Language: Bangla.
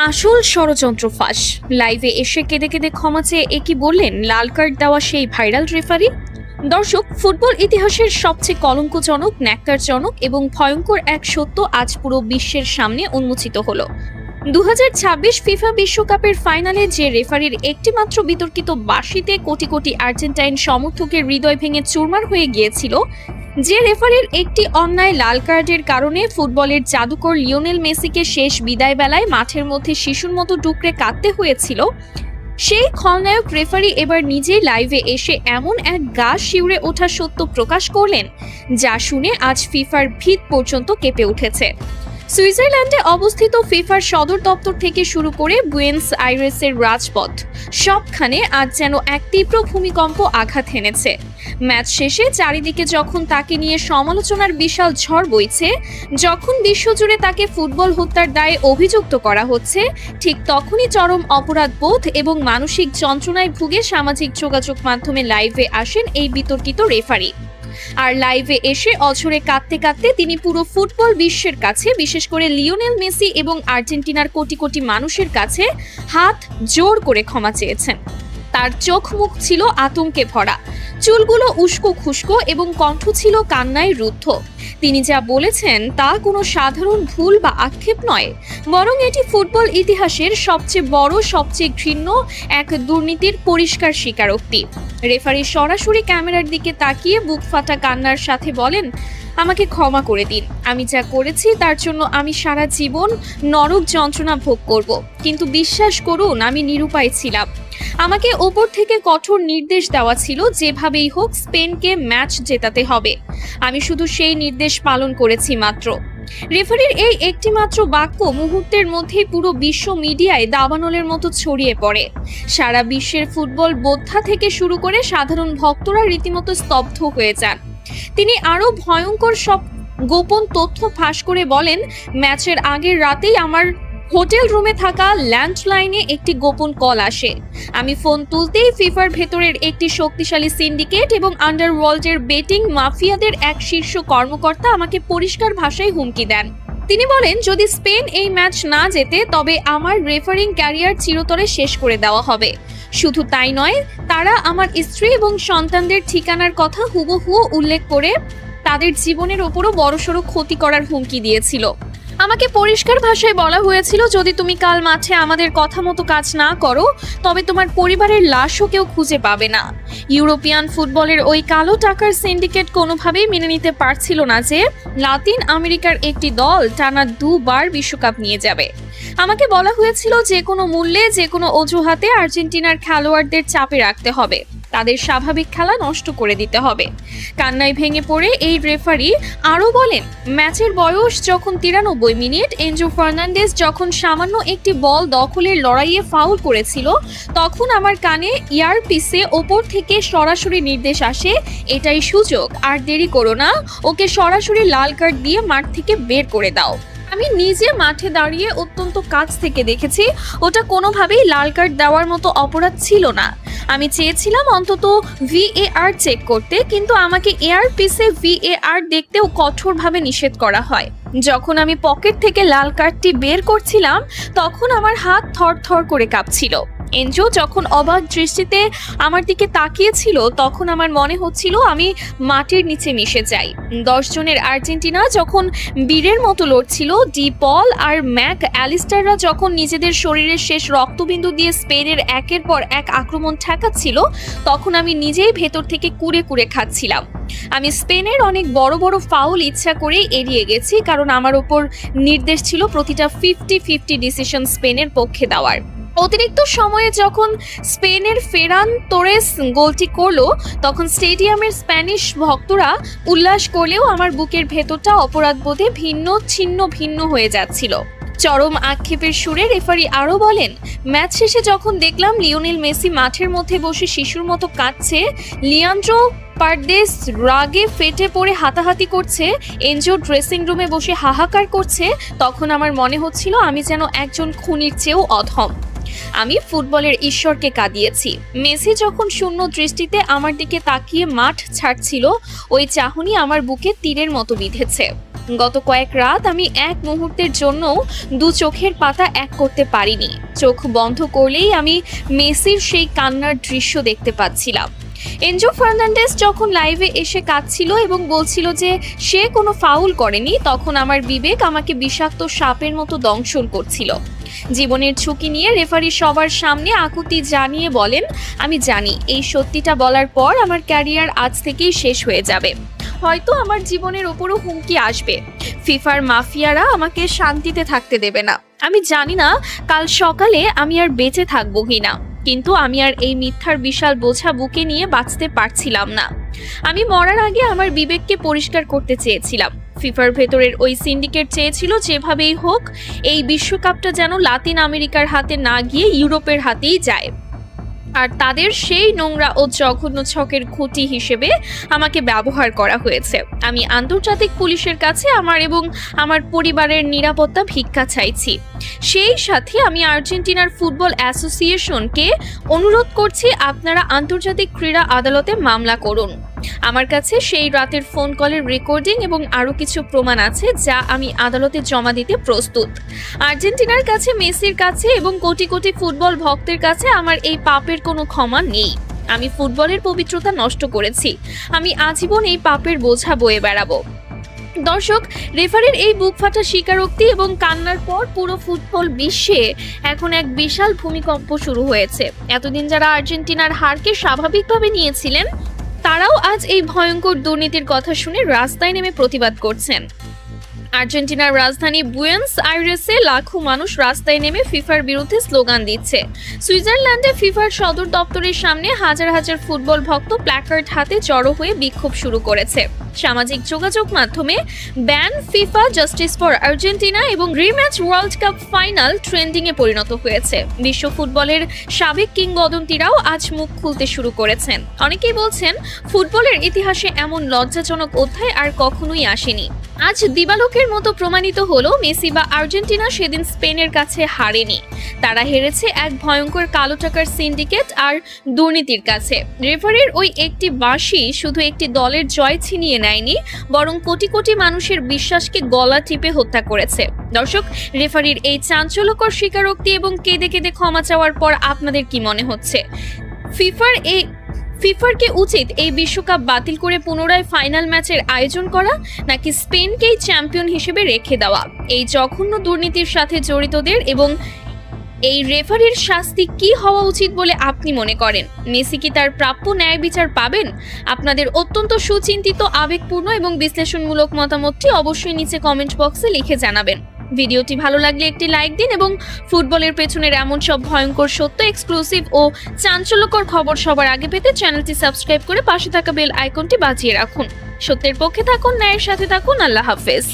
আসল ষড়যন্ত্র ফাঁস। লাইভে এসে কেঁদে কেঁদে ক্ষমা চেয়ে একই বললেন লাল কার্ড দেওয়া সেই ভাইরাল রেফারি। দর্শক, ফুটবল ইতিহাসের সবচেয়ে কলঙ্কজনক, ন্যাক্কারজনক এবং ভয়ঙ্কর এক সত্য আজ পুরো বিশ্বের সামনে উন্মোচিত হলো। 2026 ফিফা বিশ্বকাপের ফাইনালে যে রেফারির একটিমাত্র বিতর্কিত বাঁশিতে কোটি কোটি আর্জেন্টাইন সমর্থকের হৃদয় ভেঙে চুরমার হয়ে গিয়েছিল, যে রেফারির একটি অন্যায় লাল কার্ডের কারণে ফুটবলের জাদুকর লিওনেল মেসিকে শেষ বিদায় বেলায় মাঠের মধ্যে শিশুর মতো ডুকরে কাঁদতে হয়েছিল, সেই খলনায়ক রেফারি এবার নিজেই লাইভে এসে এমন এক গা শিউরে ওঠা সত্য প্রকাশ করলেন, যা শুনে আজ ফিফার ভিত পর্যন্ত কেঁপে উঠেছে। সুইজারল্যান্ডে অবস্থিত ফিফার সদর দপ্তর থেকে শুরু করে বুয়েন্স আইরেসের রাজপথ, সবখানে আজ যেন এক তীব্র ভূমিকম্প আঘাত হেনেছে। ম্যাচ শেষে চারিদিকে যখন তাকে নিয়ে সমালোচনার বিশাল ঝড় বইছে, যখন বিশ্বজুড়ে তাকে ফুটবল হত্যার দায়ে অভিযুক্ত করা হচ্ছে, ঠিক তখনই চরম অপরাধবোধ এবং মানসিক যন্ত্রণায় ভুগে সামাজিক যোগাযোগ মাধ্যমে লাইভে আসেন এই বিতর্কিত রেফারি। আর লাইভে এসে অঝরে কাঁদতে কাঁদতে তিনি পুরো ফুটবল বিশ্বের কাছে, বিশেষ করে লিওনেল মেসি এবং আর্জেন্টিনার কোটি কোটি মানুষের কাছে হাত জোর করে ক্ষমা চেয়েছেন। তার চোখ মুখ ছিল আতঙ্কে ভরা, চুলগুলো উস্কো খুস্কো এবং কণ্ঠ ছিল কান্নায় রুদ্ধ। তিনি যা বলেছেন তা কোনো সাধারণ ভুল বা আক্ষেপ নয়, বরং এটি ফুটবল ইতিহাসের সবচেয়ে বড়, সবচেয়ে ঘৃণ্য এক দুর্নীতির পরিষ্কার স্বীকারোক্তি। রেফারি সরাসরি ক্যামেরার দিকে তাকিয়ে বুক ফাটা কান্নার সাথে বলেন, আমাকে ক্ষমা করে দিন, আমি যা করেছি তার জন্য আমি সারা জীবন নরক যন্ত্রণা ভোগ করব, কিন্তু বিশ্বাস করুন আমি নিরুপায় ছিলাম। আমাকে ওপর থেকে কঠোর নির্দেশ দেওয়া ছিল যেভাবেই হোক স্পেনকে ম্যাচ জেতাতে হবে, আমি শুধু সেই নির্দেশ পালন করেছি মাত্র। রেফারির এই একটি মাত্র বাক্য মুহূর্তের মধ্যেই পুরো বিশ্ব মিডিয়ায় দাবানলের মতো ছড়িয়ে পড়ে। সারা বিশ্বের ফুটবল বোদ্ধা থেকে শুরু করে সাধারণ ভক্তরা রীতিমতো স্তব্ধ হয়ে যান। তিনি আরো ভয়ঙ্কর সব গোপন তথ্য ফাঁস করে বলেন, ম্যাচের আগের রাতেই আমার হোটেল রুমে থাকা ল্যান্ডলাইনে একটি গোপন কল আসে। আমি ফোন তুলতেই ফিফার ভেতরের একটি শক্তিশালী সিন্ডিকেট এবং আন্ডারওয়ার্ল্ডের বেটিং মাফিয়াদের এক শীর্ষ কর্মকর্তা আমাকে পরিষ্কার ভাষায় হুমকি দেন। তিনি বলেন, যদি স্পেন এই ম্যাচ না জেতে তবে আমার রেফারিং ক্যারিয়ার চিরতরে শেষ করে দেওয়া হবে। শুধু তাই নয়, তারা আমার স্ত্রী এবং সন্তানদের ঠিকানার কথা হুবহু উল্লেখ করে তাদের জীবনের ওপরও বড়সড় ক্ষতি করার হুমকি দিয়েছিল। আমাকে পরিষ্কার ভাষায় বলা হয়েছিল, যদি তুমি কাল মাঠে আমাদের কথা মতো কাজ না করো তবে তোমার পরিবারের লাশও কেউ খুঁজে পাবে না। ইউরোপিয়ান ফুটবলের ওই কালো টাকার সিন্ডিকেট কোনোভাবেই মেনে নিতে পারছিল না যে লাতিন আমেরিকার একটি দল টানা দুবার বিশ্বকাপ নিয়ে যাবে। আমাকে বলা হয়েছিল যে কোনো মূল্যে, যে কোনো অজুহাতে আর্জেন্টিনার খেলোয়াড়দের চাপে রাখতে হবে, তাদের স্বাভাবিক খেলা নষ্ট করে দিতে হবে। কান্নায় ভেঙে পড়ে এই রেফারি আরও বলেন, ম্যাচের বয়স যখন 93 মিনিট, এনজো ফার্নান্ডেজ যখন সামান্য একটি বল দখলের লড়াইয়ে ফাউল করেছিল, তখন আমার কানে ইয়ারপিসে ওপর থেকে সরাসরি নির্দেশ আসে, এটাই সুযোগ, আর দেরি করো না, ওকে সরাসরি লাল কার্ড দিয়ে মাঠ থেকে বের করে দাও। আমি নিজে মাঠে দাঁড়িয়ে অত্যন্ত কাছ থেকে দেখেছি, ওটা কোনোভাবেই লাল কার্ড দেওয়ার মতো অপরাধ ছিল না। আমি চেয়েছিলাম অন্তত VAR চেক করতে, কিন্তু আমাকে এয়ারপিসে VAR দেখতেও কঠোরভাবে নিষেধ করা হয়। যখন আমি পকেট থেকে লাল কার্ডটি বের করছিলাম তখন আমার হাত থরথর করে কাঁপছিল। এনজো যখন অবাক দৃষ্টিতে আমার দিকে তাকিয়েছিল তখন আমার মনে হচ্ছিল আমি মাটির নিচে মিশে যাই। 10 জনের আর্জেন্টিনা যখন বীরের মতো লড়ছিল, ডি পল আর ম্যাক অ্যালিস্টাররা যখন নিজেদের শরীরের শেষ রক্তবিন্দু দিয়ে স্পেনের একের পর এক আক্রমণ ঠেকাচ্ছিল, তখন আমি নিজেই ভেতর থেকে কুরে কুরে খাচ্ছিলাম। আমি স্পেনের অনেক বড় বড় ফাউল ইচ্ছা করেই এড়িয়ে গেছি, কারণ আমার ওপর নির্দেশ ছিল প্রতিটা 50-50 ডিসিশন স্পেনের পক্ষে দেওয়ার। অতিরিক্ত সময়ে যখন স্পেনের ফেরান তোরেস গোলটি করলো, তখন স্টেডিয়ামের স্প্যানিশ ভক্তরা উল্লাস করলেও আমার বুকের ভেতরটা অপরাধবোধে ভিন্ন হয়ে যাচ্ছিল। চরম আক্ষেপের সুরে রেফারি আরও বলেন, ম্যাচ শেষে যখন দেখলাম লিওনেল মেসি মাঠের মধ্যে বসে শিশুর মতো কাঁদছে, লিয়ান্ড্রো পারদেস রাগে ফেটে পড়ে হাতাহাতি করছে, এনজো ড্রেসিং রুমে বসে হাহাকার করছে, তখন আমার মনে হচ্ছিল আমি যেন একজন খুনির চেয়েও অধম। আমি ফুটবলের ঈশ্বরকে কাঁদিয়েছি। মেসি যখন শূন্য দৃষ্টিতে আমার দিকে তাকিয়ে মাঠ ছাড়ছিল, ওই চাহনি আমার বুকে তীরের মতো বিঁধেছে। গত কয়েক রাত আমি এক মুহূর্তের জন্য দু চোখের পাতা এক করতে পারিনি। চোখ বন্ধ করলেই আমি মেসির সেই কান্নার দৃশ্য দেখতে পাচ্ছিলাম। এনজো ফার্নান্ডেস যখন লাইভে এসে কাঁদছিল এবং বলছিল যে সে কোনো ফাউল করেনি, তখন আমার বিবেক আমাকে বিষাক্ত সাপের মতো দংশন করছিল। জীবনের ঝুঁকি নিয়ে রেফারি সবার সামনে আকুতি জানিয়ে বলেন, আমি জানি এই সত্যিটা বলার পর আমার ক্যারিয়ার আজ থেকেই শেষ হয়ে যাবে। হয়তো আমার জীবনের ওপরও হুমকি আসবে। ফিফার মাফিয়ারা আমাকে শান্তিতে থাকতে দেবে না। আমি জানি না কাল সকালে আমি আর বেঁচে থাকবো কিনা, কিন্তু আমি আর এই মিথ্যার বিশাল বোঝা বুকে নিয়ে বাঁচতে পারছিলাম না। আমি মরার আগে আমার বিবেককে পরিষ্কার করতে চেয়েছিলাম। ফিফার ভেতরের ওই সিন্ডিকেট চেয়েছিল যেভাবেই হোক এই বিশ্বকাপটা যেন লাতিন আমেরিকার হাতে না গিয়ে ইউরোপের হাতেই যায়। আর তাদের সেই নোংরা ও জঘন্য ছকের খুঁটি হিসেবে আমাকে ব্যবহার করা হয়েছে। আমি আন্তর্জাতিক পুলিশের কাছে আমার এবং আমার পরিবারের নিরাপত্তা ভিক্ষা চাইছি। সেই সাথে আমি আর্জেন্টিনার ফুটবল অ্যাসোসিয়েশনকে অনুরোধ করছি, আপনারা আন্তর্জাতিক ক্রীড়া আদালতে মামলা করুন। আমার কাছে সেই রাতের ফোন কলের রেকর্ডিং এবং আরও কিছু প্রমাণ আছে যা আমি আদালতে জমা দিতে প্রস্তুত। আর্জেন্টিনার কাছে, মেসির কাছে এবং কোটি কোটি ফুটবল ভক্তের কাছে আমার এই পাপের কোনো ক্ষমা নেই। আমি ফুটবলের পবিত্রতা নষ্ট করেছি। আমি আজীবন এই পাপের বোঝা বয়ে বেড়াবো। দর্শক, রেফারির এই বুক ফাটা স্বীকারোক্তি এবং কান্নার পর পুরো ফুটবল বিশ্বে এখন এক বিশাল ভূমিকম্প শুরু হয়েছে। এতদিন যারা আর্জেন্টিনার হারকে স্বাভাবিকভাবে নিয়েছিলেন, তারাও আজ এই ভয়ঙ্কর দুর্নীতির কথা শুনে রাস্তায় নেমে প্রতিবাদ করছেন। আর্জেন্টিনার রাজধানী বুয়েন্স আইরেসে লাখো মানুষ রাস্তায় নেমে ফিফার বিরুদ্ধে স্লোগান দিচ্ছে। সুইজারল্যান্ডে ফিফার সদর দপ্তরের সামনে হাজার হাজার ফুটবল ভক্ত প্ল্যাকার্ড হাতে জড়ো হয়ে বিক্ষোভ শুরু করেছে। সামাজিক যোগাযোগ মাধ্যমে ban FIFA, justice for Argentina এবং rematch world cup final trending এ পরিণত হয়েছে। বিশ্ব ফুটবলের সাবেক কিংবদন্তিরাও আজ মুখ খুলতে শুরু করেছেন। অনেকেই বলছেন, ফুটবলের ইতিহাসে এমন লজ্জাজনক অধ্যায় আর কখনোই আসেনি। আজ দিবালোকের মতো প্রমাণিত হলো মেসি বা আর্জেন্টিনা সেদিন স্পেনের কাছে হারেনি। তারা হেরেছে এক ভয়ঙ্কর কালো টাকার সিন্ডিকেট আর দুর্নীতির কাছে। রেফারির ওই একটি বাঁশি শুধু একটি দলের জয় ছিনিয়ে নেয়নি, বরং কোটি কোটি মানুষের বিশ্বাসকে গলা টিপে হত্যা করেছে। দর্শক, রেফারির এই চাঞ্চল্যকর স্বীকারোক্তি এবং কেঁদে কেঁদে ক্ষমা চাওয়ার পর আপনাদের কি মনে হচ্ছে? ফিফারকে উচিত এই বিশ্বকাপ বাতিল করে পুনরায় ফাইনাল ম্যাচের আয়োজন করা, নাকি স্পেনকেই চ্যাম্পিয়ন হিসেবে রেখে দেওয়া? এই জঘন্য দুর্নীতির সাথে জড়িতদের এবং এই রেফারির শাস্তি কি হওয়া উচিত বলে আপনি মনে করেন? মেসি কি তার প্রাপ্য ন্যায় বিচার পাবেন? আপনাদের অত্যন্ত সুচিন্তিত, আবেগপূর্ণ এবং বিশ্লেষণমূলক মতামতটি অবশ্যই নিচে কমেন্ট বক্সে লিখে জানাবেন। ভিডিওটি ভালো লাগলে একটি লাইক দিন এবং ফুটবলের পেছনের এমন সব ভয়ঙ্কর সত্য, এক্সক্লুসিভ ও চাঞ্চল্যকর খবর সবার আগে পেতে চ্যানেলটি সাবস্ক্রাইব করে পাশে থাকা বেল আইকনটি বাজিয়ে রাখুন। সত্যের পক্ষে থাকুন, ন্যায়ের সাথে থাকুন। আল্লাহ হাফেজ।